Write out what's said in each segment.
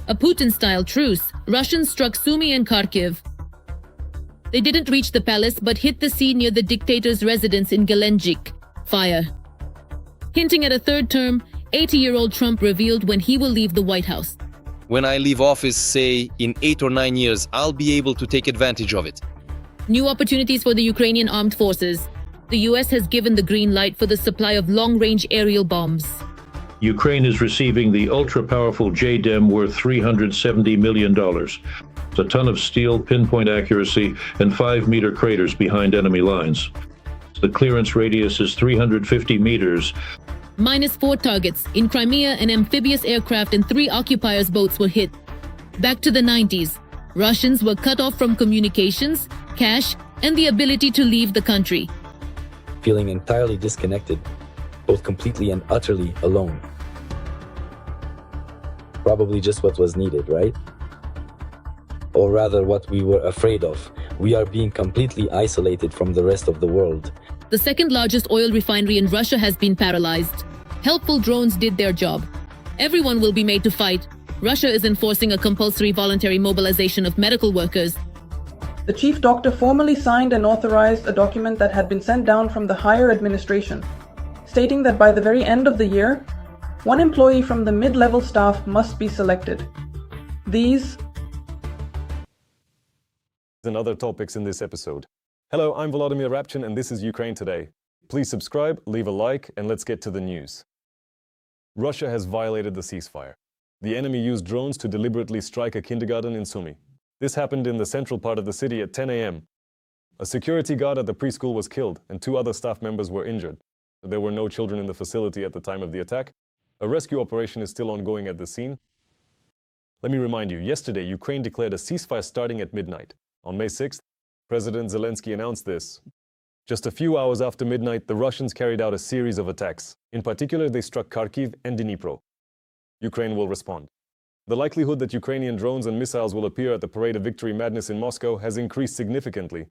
A Putin-style truce, Russians struck Sumy and Kharkiv. They didn't reach the palace but hit the sea near the dictator's residence in Gelendzhik. Fire. Hinting at a third term, 80-year-old Trump revealed when he will leave the White House. When I leave office, say, in 8 or 9 years, I'll be able to take advantage of it. New opportunities for the Ukrainian armed forces. The US has given the green light for the supply of long-range aerial bombs. Ukraine is receiving the ultra-powerful JDAM worth $370 million. A ton of steel, pinpoint accuracy, and 5-meter craters behind enemy lines. The clearance radius is 350 meters. -4 targets. In Crimea, an amphibious aircraft and 3 occupiers' boats were hit. Back to the 90s. Russians were cut off from communications, cash, and the ability to leave the country. Feeling entirely disconnected, both completely and utterly alone. Probably just what was needed, right? Or rather, what we were afraid of. We are being completely isolated from the rest of the world. The second largest oil refinery in Russia has been paralyzed. Helpful drones did their job. Everyone will be made to fight. Russia is enforcing a compulsory voluntary mobilization of medical workers. The chief doctor formally signed and authorized a document that had been sent down from the higher administration, stating that by the very end of the year, 1 employee from the mid-level staff must be selected. These and other topics in this episode. Hello, I'm Volodymyr Rapchin and this is Ukraine Today. Please subscribe, leave a like, and let's get to the news. Russia has violated the ceasefire. The enemy used drones to deliberately strike a kindergarten in Sumy. This happened in the central part of the city at 10 a.m. A security guard at the preschool was killed and 2 other staff members were injured. There were no children in the facility at the time of the attack. A rescue operation is still ongoing at the scene. Let me remind you, yesterday Ukraine declared a ceasefire starting at midnight. On May 6th, President Zelensky announced this. Just a few hours after midnight, the Russians carried out a series of attacks. In particular, they struck Kharkiv and Dnipro. Ukraine will respond. The likelihood that Ukrainian drones and missiles will appear at the Parade of Victory Madness in Moscow has increased significantly.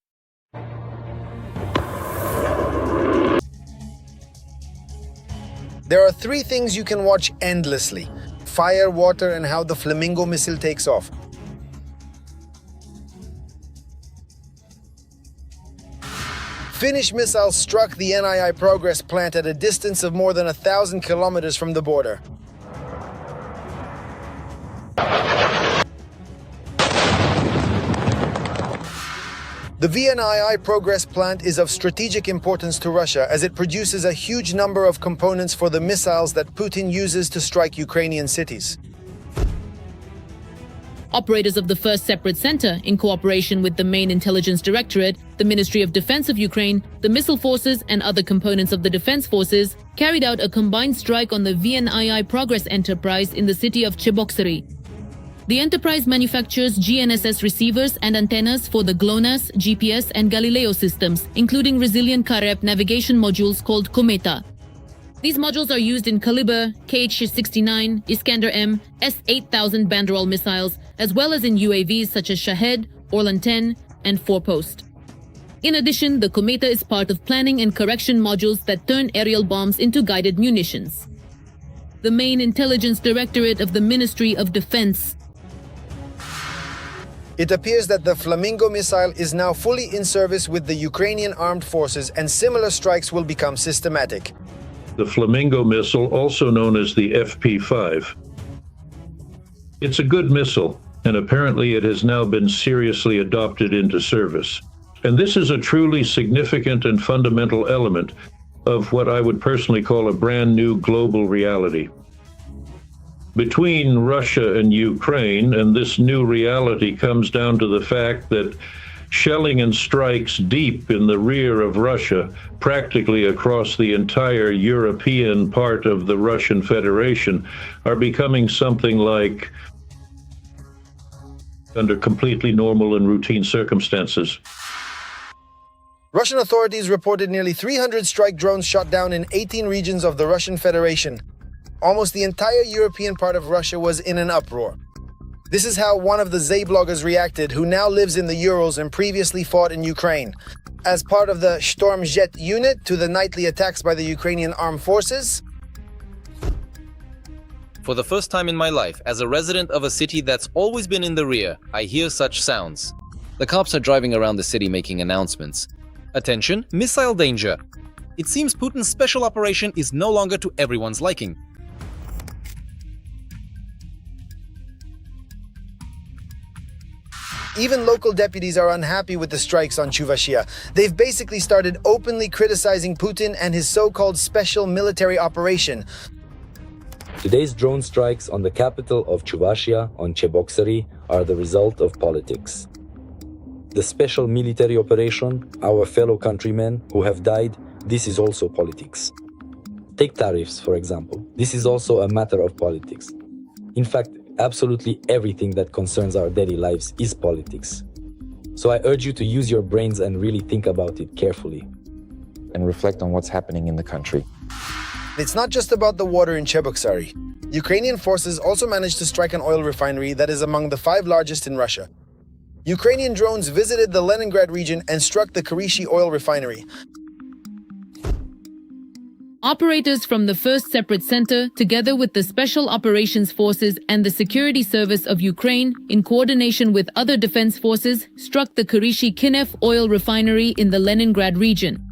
There are 3 things you can watch endlessly: fire, water, and how the Flamingo missile takes off. Finnish missiles struck the NII Progress plant at a distance of more than 1,000 kilometers from the border. The VNII Progress plant is of strategic importance to Russia as it produces a huge number of components for the missiles that Putin uses to strike Ukrainian cities. Operators of the first separate center, in cooperation with the main intelligence directorate, the Ministry of Defense of Ukraine, the missile forces, and other components of the defense forces, carried out a combined strike on the VNII Progress enterprise in the city of Cheboksary. The enterprise manufactures GNSS receivers and antennas for the GLONASS, GPS, and Galileo systems, including resilient Karep navigation modules called Kometa. These modules are used in Kalibr, Kh-69, Iskander-M, S-8000 Banderol missiles, as well as in UAVs such as Shahed, Orlan-10, and 4-Post. In addition, the Kometa is part of planning and correction modules that turn aerial bombs into guided munitions. The main intelligence directorate of the Ministry of Defense. It appears that the Flamingo missile is now fully in service with the Ukrainian armed forces, and similar strikes will become systematic. The Flamingo missile, also known as the FP5. It's a good missile, and apparently it has now been seriously adopted into service. And this is a truly significant and fundamental element of what I would personally call a brand new global reality. Between Russia and Ukraine, and this new reality comes down to the fact that shelling and strikes deep in the rear of Russia, practically across the entire European part of the Russian Federation, are becoming something like under completely normal and routine circumstances. Russian authorities reported nearly 300 strike drones shot down in 18 regions of the Russian Federation. Almost the entire European part of Russia was in an uproar. This is how one of the Zay bloggers reacted, who now lives in the Urals and previously fought in Ukraine. As part of the Stormjet unit to the nightly attacks by the Ukrainian armed forces, For the first time in my life, as a resident of a city that's always been in the rear, I hear such sounds. The cops are driving around the city making announcements. Attention, missile danger. It seems Putin's special operation is no longer to everyone's liking. Even local deputies are unhappy with the strikes on Chuvashia. They've basically started openly criticizing Putin and his so-called special military operation. Today's drone strikes on the capital of Chuvashia, on Cheboksary, are the result of politics. The special military operation, our fellow countrymen who have died, this is also politics. Take tariffs, for example. This is also a matter of politics. In fact, absolutely everything that concerns our daily lives is politics. So I urge you to use your brains and really think about it carefully. And reflect on what's happening in the country. It's not just about the water in Cheboksary. Ukrainian forces also managed to strike an oil refinery that is among the 5 largest in Russia. Ukrainian drones visited the Leningrad region and struck the Kryshi oil refinery. Operators from the First Separate Center, together with the Special Operations Forces and the Security Service of Ukraine, in coordination with other defense forces, struck the Kryshi oil refinery in the Leningrad region.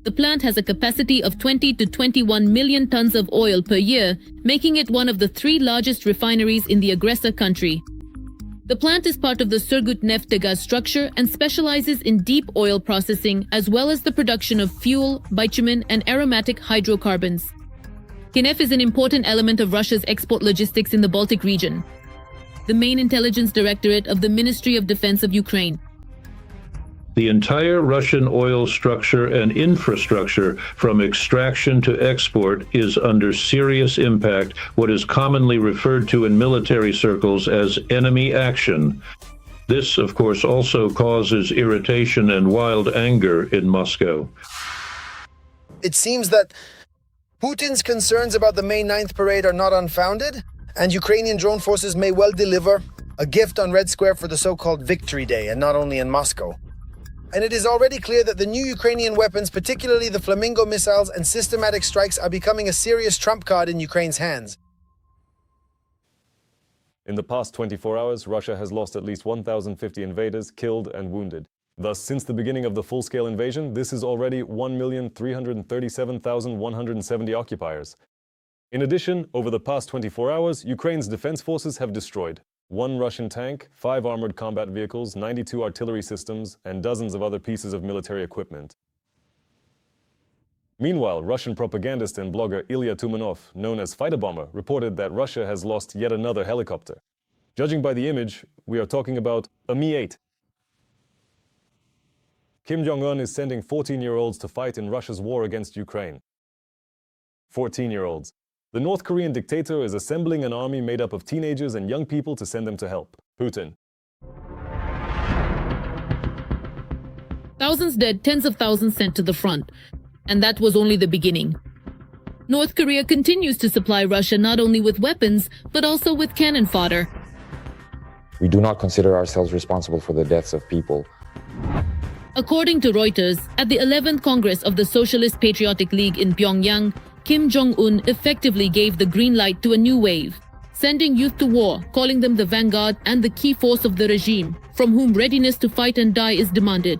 The plant has a capacity of 20 to 21 million tons of oil per year, making it one of the 3 largest refineries in the aggressor country. The plant is part of the Surgutneftgaz structure and specializes in deep oil processing as well as the production of fuel, bitumen, and aromatic hydrocarbons. Kinev is an important element of Russia's export logistics in the Baltic region. The main intelligence directorate of the Ministry of Defense of Ukraine. The entire Russian oil structure and infrastructure from extraction to export is under serious impact, what is commonly referred to in military circles as enemy action. This, of course, also causes irritation and wild anger in Moscow. It seems that Putin's concerns about the May 9th parade are not unfounded, and Ukrainian drone forces may well deliver a gift on Red Square for the so-called Victory Day, and not only in Moscow. And it is already clear that the new Ukrainian weapons, particularly the Flamingo missiles and systematic strikes, are becoming a serious trump card in Ukraine's hands. In the past 24 hours, Russia has lost at least 1,050 invaders, killed and wounded. Thus, since the beginning of the full-scale invasion, this is already 1,337,170 occupiers. In addition, over the past 24 hours, Ukraine's defense forces have destroyed 1 Russian tank, 5 armored combat vehicles, 92 artillery systems, and dozens of other pieces of military equipment. Meanwhile, Russian propagandist and blogger Ilya Tumanov, known as Fighter Bomber, reported that Russia has lost yet another helicopter. Judging by the image, we are talking about a Mi-8. Kim Jong-un is sending 14-year-olds to fight in Russia's war against Ukraine. 14-year-olds. The North Korean dictator is assembling an army made up of teenagers and young people to send them to help Putin. Thousands dead, tens of thousands sent to the front. And that was only the beginning. North Korea continues to supply Russia not only with weapons, but also with cannon fodder. We do not consider ourselves responsible for the deaths of people. According to Reuters, at the 11th Congress of the Socialist Patriotic League in Pyongyang, Kim Jong-un effectively gave the green light to a new wave, sending youth to war, calling them the vanguard and the key force of the regime, from whom readiness to fight and die is demanded.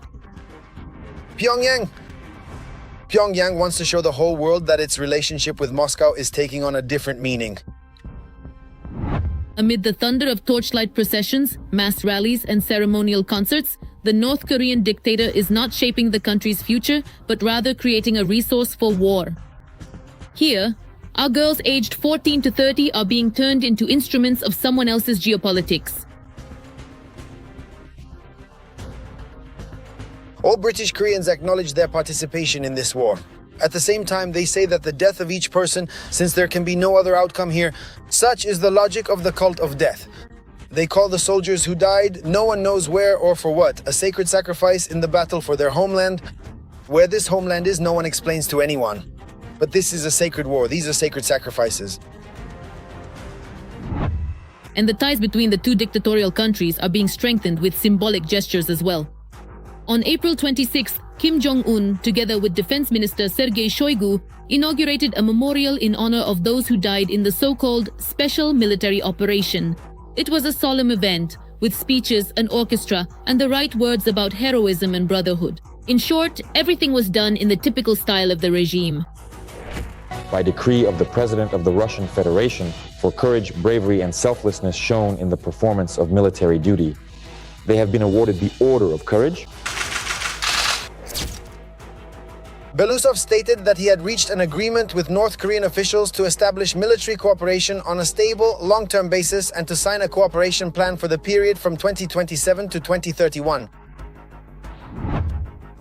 Pyongyang wants to show the whole world that its relationship with Moscow is taking on a different meaning. Amid the thunder of torchlight processions, mass rallies, and ceremonial concerts, the North Korean dictator is not shaping the country's future, but rather creating a resource for war. Here, our girls aged 14 to 30 are being turned into instruments of someone else's geopolitics. All British Koreans acknowledge their participation in this war. At the same time, they say that the death of each person, since there can be no other outcome here, such is the logic of the cult of death. They call the soldiers who died, no one knows where or for what, a sacred sacrifice in the battle for their homeland. Where this homeland is, no one explains to anyone. But this is a sacred war. These are sacred sacrifices. And the ties between the 2 dictatorial countries are being strengthened with symbolic gestures as well. On April 26th, Kim Jong-un, together with Defense Minister Sergei Shoigu, inaugurated a memorial in honor of those who died in the so-called Special Military Operation. It was a solemn event, with speeches, an orchestra, and the right words about heroism and brotherhood. In short, everything was done in the typical style of the regime. By decree of the President of the Russian Federation for courage, bravery, and selflessness shown in the performance of military duty, they have been awarded the Order of Courage. Belousov stated that he had reached an agreement with North Korean officials to establish military cooperation on a stable, long-term basis and to sign a cooperation plan for the period from 2027 to 2031.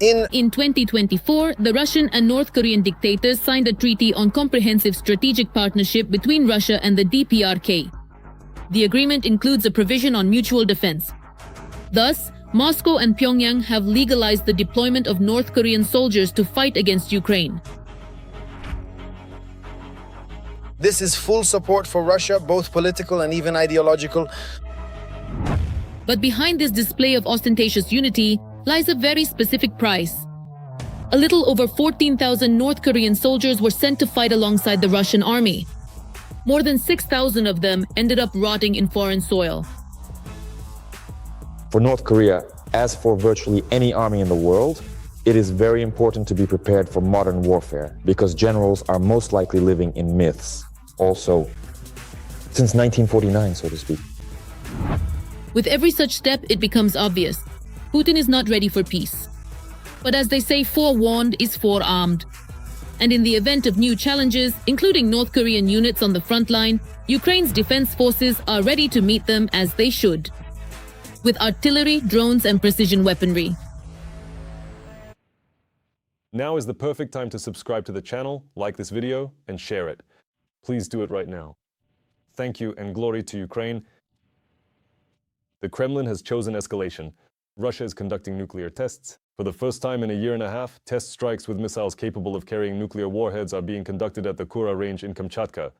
In 2024, the Russian and North Korean dictators signed a treaty on comprehensive strategic partnership between Russia and the DPRK. The agreement includes a provision on mutual defense. Thus, Moscow and Pyongyang have legalized the deployment of North Korean soldiers to fight against Ukraine. This is full support for Russia, both political and even ideological. But behind this display of ostentatious unity lies a very specific price. A little over 14,000 North Korean soldiers were sent to fight alongside the Russian army. More than 6,000 of them ended up rotting in foreign soil. For North Korea, as for virtually any army in the world, it is very important to be prepared for modern warfare because generals are most likely living in myths. Also, since 1949, so to speak. With every such step, it becomes obvious. Putin is not ready for peace. But as they say, forewarned is forearmed. And in the event of new challenges, including North Korean units on the front line, Ukraine's defense forces are ready to meet them as they should, with artillery, drones, and precision weaponry. Now is the perfect time to subscribe to the channel, like this video, and share it. Please do it right now. Thank you and glory to Ukraine. The Kremlin has chosen escalation. Russia is conducting nuclear tests. For the first time in a year and a half, test strikes with missiles capable of carrying nuclear warheads are being conducted at the Kura range in Kamchatka.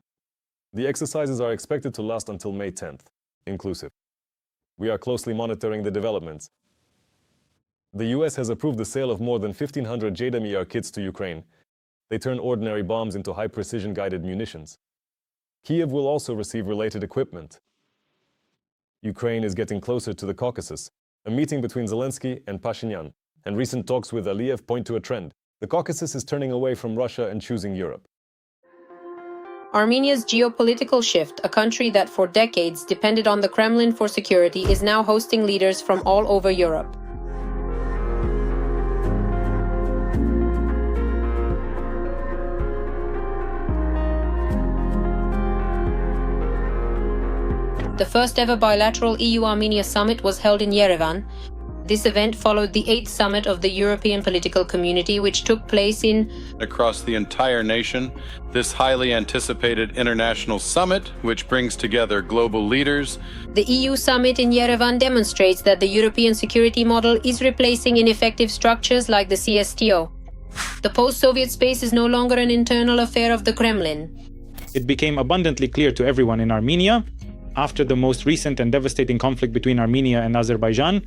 The exercises are expected to last until May 10th, inclusive. We are closely monitoring the developments. The US has approved the sale of more than 1,500 JDAM-ER kits to Ukraine. They turn ordinary bombs into high-precision guided munitions. Kiev will also receive related equipment. Ukraine is getting closer to the Caucasus. A meeting between Zelensky and Pashinyan and recent talks with Aliyev point to a trend. The Caucasus is turning away from Russia and choosing Europe. Armenia's geopolitical shift, a country that for decades depended on the Kremlin for security, is now hosting leaders from all over Europe. The first ever bilateral EU-Armenia summit was held in Yerevan. This event followed the 8th summit of the European Political Community, which took place across the entire nation. This highly anticipated international summit, which brings together global leaders. The EU summit in Yerevan demonstrates that the European security model is replacing ineffective structures like the CSTO. The post-Soviet space is no longer an internal affair of the Kremlin. It became abundantly clear to everyone in Armenia, after the most recent and devastating conflict between Armenia and Azerbaijan,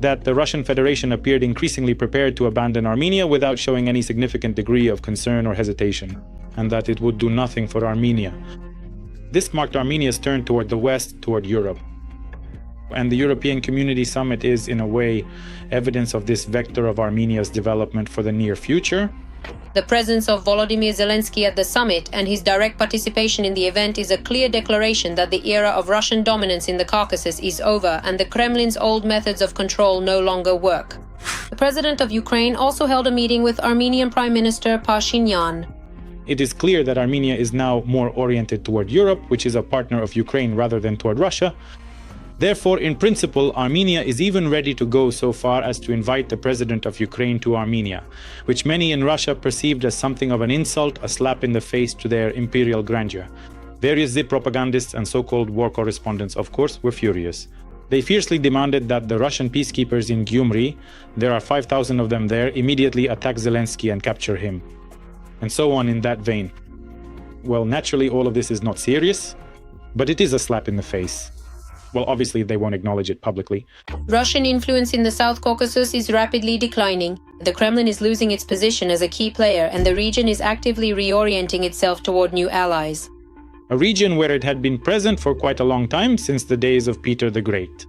that the Russian Federation appeared increasingly prepared to abandon Armenia without showing any significant degree of concern or hesitation, and that it would do nothing for Armenia. This marked Armenia's turn toward the West, toward Europe. And the European Community Summit is, in a way, evidence of this vector of Armenia's development for the near future. The presence of Volodymyr Zelensky at the summit and his direct participation in the event is a clear declaration that the era of Russian dominance in the Caucasus is over and the Kremlin's old methods of control no longer work. The president of Ukraine also held a meeting with Armenian Prime Minister Pashinyan. It is clear that Armenia is now more oriented toward Europe, which is a partner of Ukraine rather than toward Russia. Therefore, in principle, Armenia is even ready to go so far as to invite the president of Ukraine to Armenia, which many in Russia perceived as something of an insult, a slap in the face to their imperial grandeur. Various ZIP propagandists and so-called war correspondents, of course, were furious. They fiercely demanded that the Russian peacekeepers in Gyumri, there are 5,000 of them there, immediately attack Zelensky and capture him. And so on in that vein. Well, naturally, all of this is not serious, but it is a slap in the face. Well, obviously, they won't acknowledge it publicly. Russian influence in the South Caucasus is rapidly declining. The Kremlin is losing its position as a key player, and the region is actively reorienting itself toward new allies. A region where it had been present for quite a long time, since the days of Peter the Great.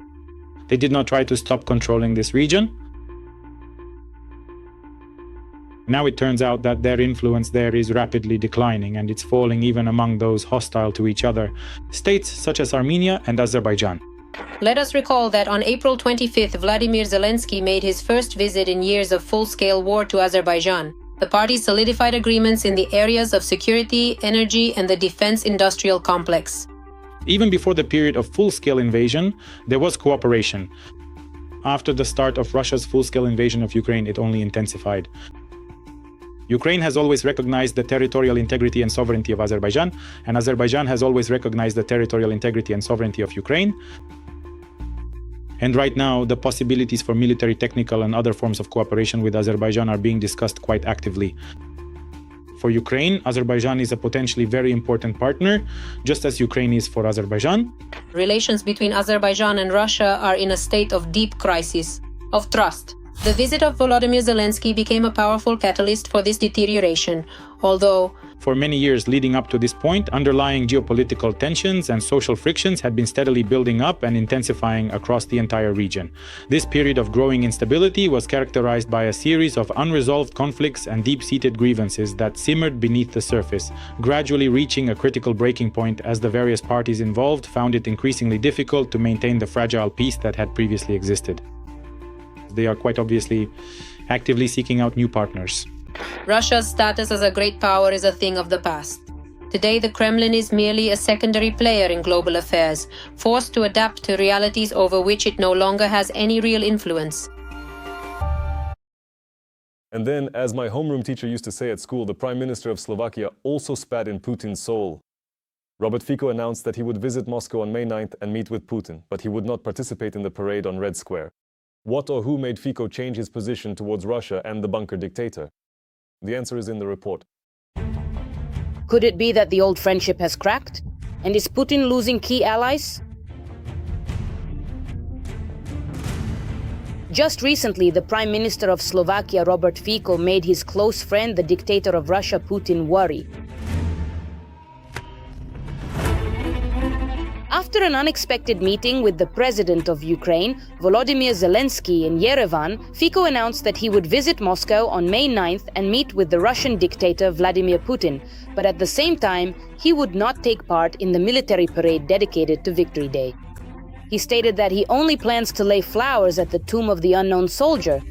They did not try to stop controlling this region. Now it turns out that their influence there is rapidly declining, and it's falling even among those hostile to each other, states such as Armenia and Azerbaijan. Let us recall that on April 25th, Vladimir Zelensky made his first visit in years of full-scale war to Azerbaijan. The parties solidified agreements in the areas of security, energy, and the defense industrial complex. Even before the period of full-scale invasion, there was cooperation. After the start of Russia's full-scale invasion of Ukraine, it only intensified. Ukraine has always recognized the territorial integrity and sovereignty of Azerbaijan, and Azerbaijan has always recognized the territorial integrity and sovereignty of Ukraine. And right now, the possibilities for military, technical, and other forms of cooperation with Azerbaijan are being discussed quite actively. For Ukraine, Azerbaijan is a potentially very important partner, just as Ukraine is for Azerbaijan. Relations between Azerbaijan and Russia are in a state of deep crisis, of trust. The visit of Volodymyr Zelensky became a powerful catalyst for this deterioration, although for many years leading up to this point, underlying geopolitical tensions and social frictions had been steadily building up and intensifying across the entire region. This period of growing instability was characterized by a series of unresolved conflicts and deep-seated grievances that simmered beneath the surface, gradually reaching a critical breaking point as the various parties involved found it increasingly difficult to maintain the fragile peace that had previously existed. They are quite obviously actively seeking out new partners. Russia's status as a great power is a thing of the past. Today, the Kremlin is merely a secondary player in global affairs, forced to adapt to realities over which it no longer has any real influence. And then, as my homeroom teacher used to say at school, the Prime Minister of Slovakia also spat in Putin's soul. Robert Fico announced that he would visit Moscow on May 9th and meet with Putin, but he would not participate in the parade on Red Square. What or who made Fico change his position towards Russia and the bunker dictator? The answer is in the report. Could it be that the old friendship has cracked? And is Putin losing key allies? Just recently, the Prime Minister of Slovakia, Robert Fico, made his close friend, the dictator of Russia, Putin, worry. After an unexpected meeting with the president of Ukraine, Volodymyr Zelensky, in Yerevan, Fico announced that he would visit Moscow on May 9th and meet with the Russian dictator Vladimir Putin, but at the same time, he would not take part in the military parade dedicated to Victory Day. He stated that he only plans to lay flowers at the tomb of the unknown soldier.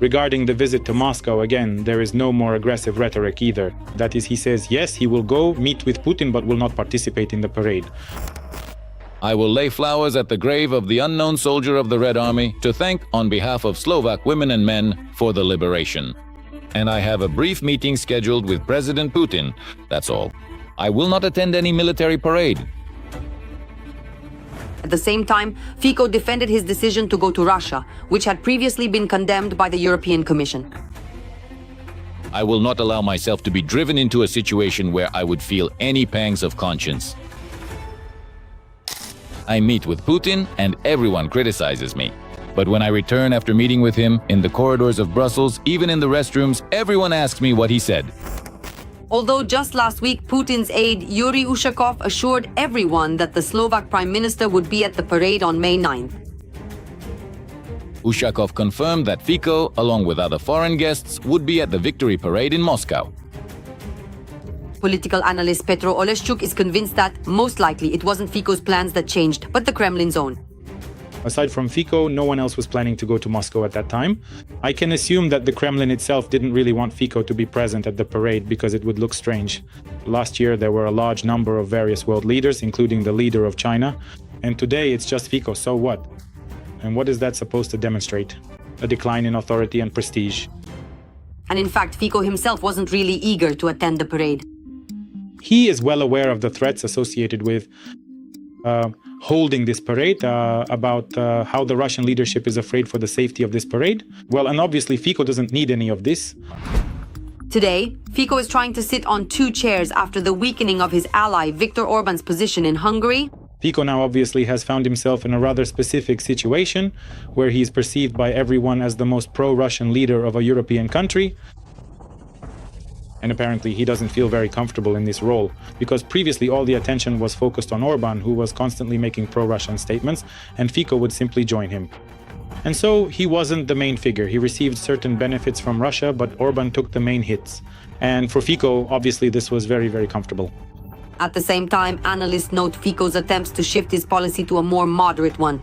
Regarding the visit to Moscow, again, there is no more aggressive rhetoric either. That is, he says, yes, he will go meet with Putin, but will not participate in the parade. I will lay flowers at the grave of the unknown soldier of the Red Army to thank on behalf of Slovak women and men for the liberation. And I have a brief meeting scheduled with President Putin, that's all. I will not attend any military parade. At the same time, Fico defended his decision to go to Russia, which had previously been condemned by the European Commission. I will not allow myself to be driven into a situation where I would feel any pangs of conscience. I meet with Putin and everyone criticizes me. But when I return after meeting with him, in the corridors of Brussels, even in the restrooms, everyone asks me what he said. Although just last week, Putin's aide Yuri Ushakov assured everyone that the Slovak Prime Minister would be at the parade on May 9th. Ushakov confirmed that Fico, along with other foreign guests, would be at the Victory Parade in Moscow. Political analyst Petro Oleszczuk is convinced that, most likely, it wasn't Fico's plans that changed, but the Kremlin's own. Aside from Fico, no one else was planning to go to Moscow at that time. I can assume that the Kremlin itself didn't really want Fico to be present at the parade because it would look strange. Last year, there were a large number of various world leaders, including the leader of China. And today, it's just Fico, so what? And what is that supposed to demonstrate? A decline in authority and prestige. And in fact, Fico himself wasn't really eager to attend the parade. He is well aware of the threats associated with holding this parade, about how the Russian leadership is afraid for the safety of this parade. Well, and obviously Fico doesn't need any of this. Today, Fico is trying to sit on two chairs after the weakening of his ally Viktor Orban's position in Hungary. Fico now obviously has found himself in a rather specific situation where he is perceived by everyone as the most pro-Russian leader of a European country. And apparently he doesn't feel very comfortable in this role, because previously all the attention was focused on Orban, who was constantly making pro-Russian statements, and Fico would simply join him. And so he wasn't the main figure. He received certain benefits from Russia, but Orban took the main hits. And for Fico, obviously this was very, very comfortable. At the same time, analysts note Fico's attempts to shift his policy to a more moderate one.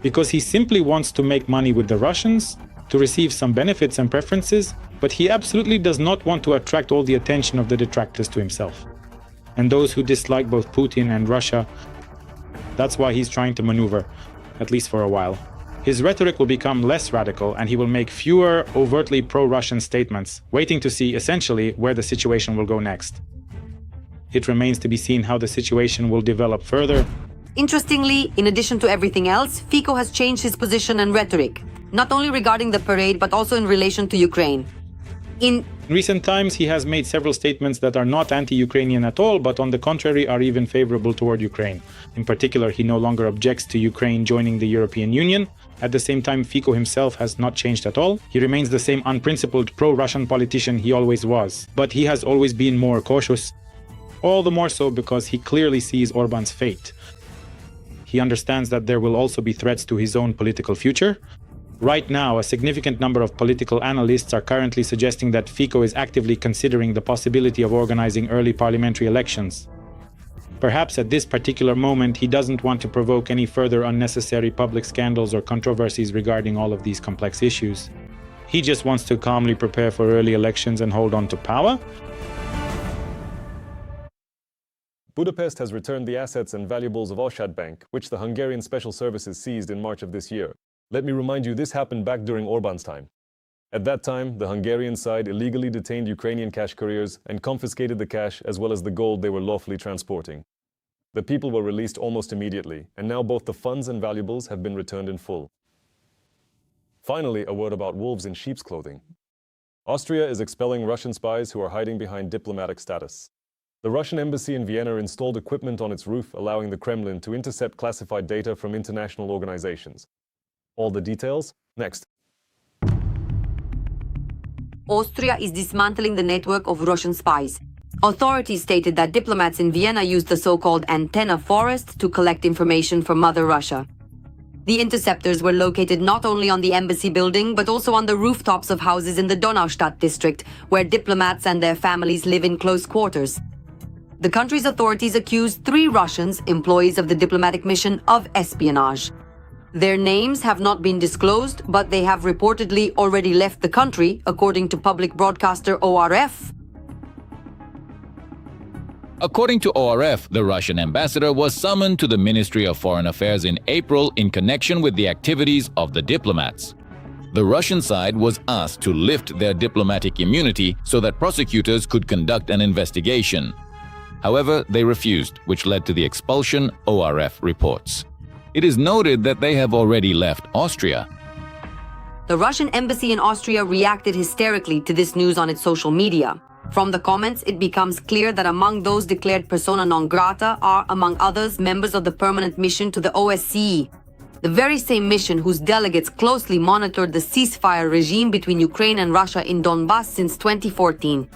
Because he simply wants to make money with the Russians, to receive some benefits and preferences, but he absolutely does not want to attract all the attention of the detractors to himself. And those who dislike both Putin and Russia, that's why he's trying to maneuver, at least for a while. His rhetoric will become less radical, and he will make fewer overtly pro-Russian statements, waiting to see essentially where the situation will go next. It remains to be seen how the situation will develop further. Interestingly, in addition to everything else, Fico has changed his position and rhetoric, not only regarding the parade, but also in relation to Ukraine. In recent times, he has made several statements that are not anti-Ukrainian at all, but on the contrary are even favorable toward Ukraine. In particular, he no longer objects to Ukraine joining the European Union. At the same time, Fico himself has not changed at all. He remains the same unprincipled pro-Russian politician he always was, but he has always been more cautious. All the more so because he clearly sees Orban's fate. He understands that there will also be threats to his own political future. Right now, a significant number of political analysts are currently suggesting that Fico is actively considering the possibility of organizing early parliamentary elections. Perhaps at this particular moment, he doesn't want to provoke any further unnecessary public scandals or controversies regarding all of these complex issues. He just wants to calmly prepare for early elections and hold on to power. Budapest has returned the assets and valuables of Oshad Bank, which the Hungarian Special Services seized in March of this year. Let me remind you, this happened back during Orban's time. At that time, the Hungarian side illegally detained Ukrainian cash couriers and confiscated the cash as well as the gold they were lawfully transporting. The people were released almost immediately, and now both the funds and valuables have been returned in full. Finally, a word about wolves in sheep's clothing. Austria is expelling Russian spies who are hiding behind diplomatic status. The Russian embassy in Vienna installed equipment on its roof, allowing the Kremlin to intercept classified data from international organizations. All the details, next. Austria is dismantling the network of Russian spies. Authorities stated that diplomats in Vienna used the so-called antenna forest to collect information from Mother Russia. The interceptors were located not only on the embassy building, but also on the rooftops of houses in the Donaustadt district, where diplomats and their families live in close quarters. The country's authorities accused 3 Russians, employees of the diplomatic mission, of espionage. Their names have not been disclosed, but they have reportedly already left the country, according to public broadcaster ORF. According to ORF, the Russian ambassador was summoned to the Ministry of Foreign Affairs in April in connection with the activities of the diplomats. The Russian side was asked to lift their diplomatic immunity so that prosecutors could conduct an investigation. However, they refused, which led to the expulsion, ORF reports. It is noted that they have already left Austria. The Russian embassy in Austria reacted hysterically to this news on its social media. From the comments, it becomes clear that among those declared persona non grata are, among others, members of the permanent mission to the OSCE, the very same mission whose delegates closely monitored the ceasefire regime between Ukraine and Russia in Donbass since 2014.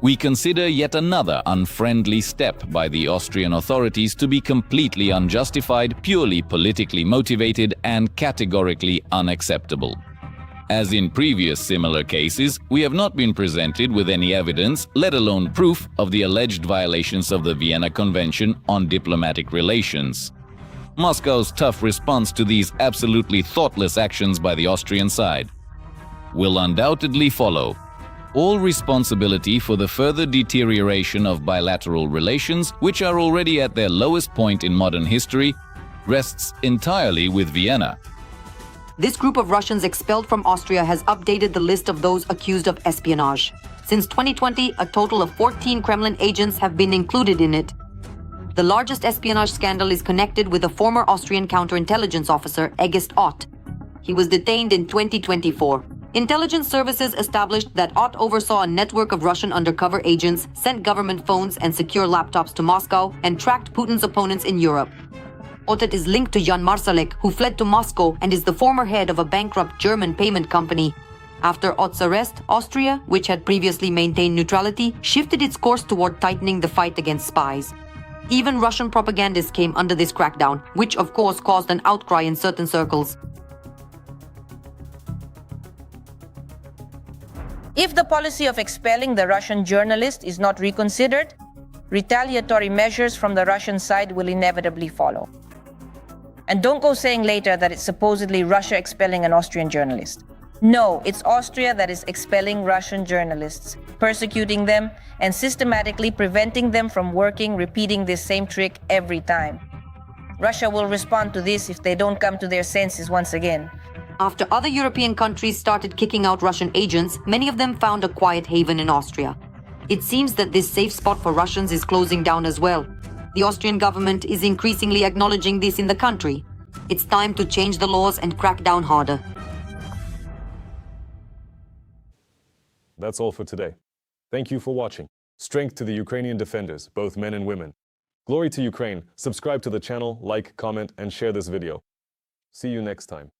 We consider yet another unfriendly step by the Austrian authorities to be completely unjustified, purely politically motivated, and categorically unacceptable. As in previous similar cases, we have not been presented with any evidence, let alone proof, of the alleged violations of the Vienna Convention on Diplomatic Relations. Moscow's tough response to these absolutely thoughtless actions by the Austrian side will undoubtedly follow. All responsibility for the further deterioration of bilateral relations, which are already at their lowest point in modern history, rests entirely with Vienna. This group of Russians expelled from Austria has updated the list of those accused of espionage. Since 2020, a total of 14 Kremlin agents have been included in it. The largest espionage scandal is connected with a former Austrian counterintelligence officer, Egist Ott. He was detained in 2024. Intelligence services established that Ott oversaw a network of Russian undercover agents, sent government phones and secure laptops to Moscow, and tracked Putin's opponents in Europe. Ott is linked to Jan Marsalek, who fled to Moscow and is the former head of a bankrupt German payment company. After Ott's arrest, Austria, which had previously maintained neutrality, shifted its course toward tightening the fight against spies. Even Russian propagandists came under this crackdown, which of course caused an outcry in certain circles. If the policy of expelling the Russian journalist is not reconsidered, retaliatory measures from the Russian side will inevitably follow. And don't go saying later that it's supposedly Russia expelling an Austrian journalist. No, it's Austria that is expelling Russian journalists, persecuting them, and systematically preventing them from working, repeating this same trick every time. Russia will respond to this if they don't come to their senses once again. After other European countries started kicking out Russian agents, many of them found a quiet haven in Austria. It seems that this safe spot for Russians is closing down as well. The Austrian government is increasingly acknowledging this in the country. It's time to change the laws and crack down harder. That's all for today. Thank you for watching. Strength to the Ukrainian defenders, both men and women. Glory to Ukraine. Subscribe to the channel, like, comment, and share this video. See you next time.